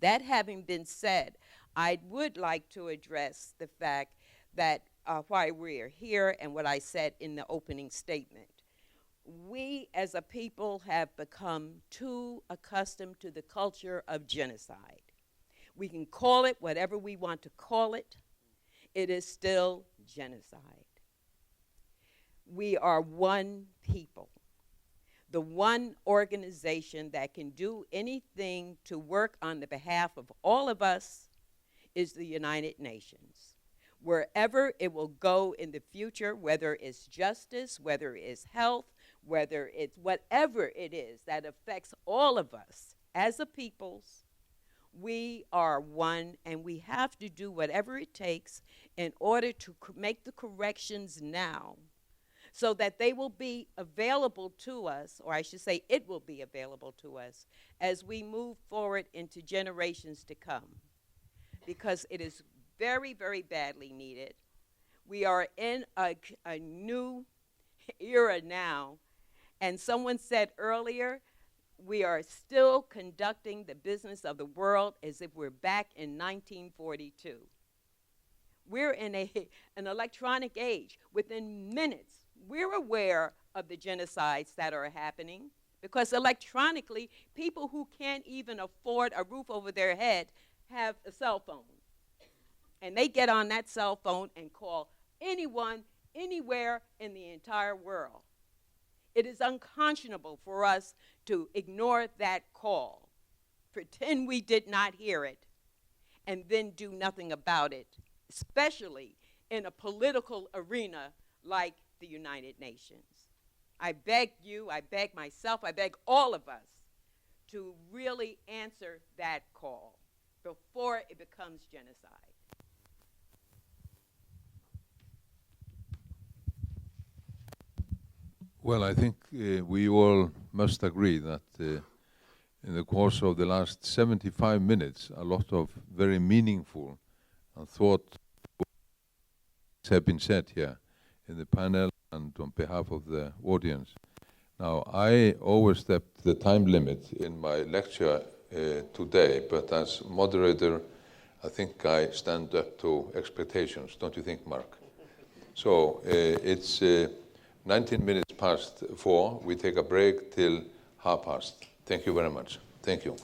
That having been said, I would like to address the fact that why we're here and what I said in the opening statement. we as a people have become too accustomed to the culture of genocide. We can call it whatever we want to call it. It is still genocide. We are one people. The one organization that can do anything to work on the behalf of all of us is the United Nations. Wherever it will go in the future, whether it's justice, whether it's health, whether it's whatever it is that affects all of us as a peoples, we are one, and we have to do whatever it takes in order to make the corrections now so that they will be available to us, or I should say it will be available to us as we move forward into generations to come, because it is very, very badly needed. We are in a new era now, and someone said earlier, we are still conducting the business of the world as if we're back in 1942. We're in an electronic age. Within minutes, we're aware of the genocides that are happening, because electronically, people who can't even afford a roof over their head have a cell phone. And they get on that cell phone and call anyone, anywhere in the entire world. It is unconscionable for us to ignore that call, pretend we did not hear it, and then do nothing about it, especially in a political arena like the United Nations. I beg you, I beg myself, I beg all of us to really answer that call before it becomes genocide. Well, I think we all must agree that in the course of the last 75 minutes, a lot of very meaningful and thought have been said here in the panel and on behalf of the audience. Now, I overstepped the time limit in my lecture today, but as moderator, I think I stand up to expectations. Don't you think, Mark? So it's 19 minutes past 4. We take a break till 4:30. Thank you very much. Thank you.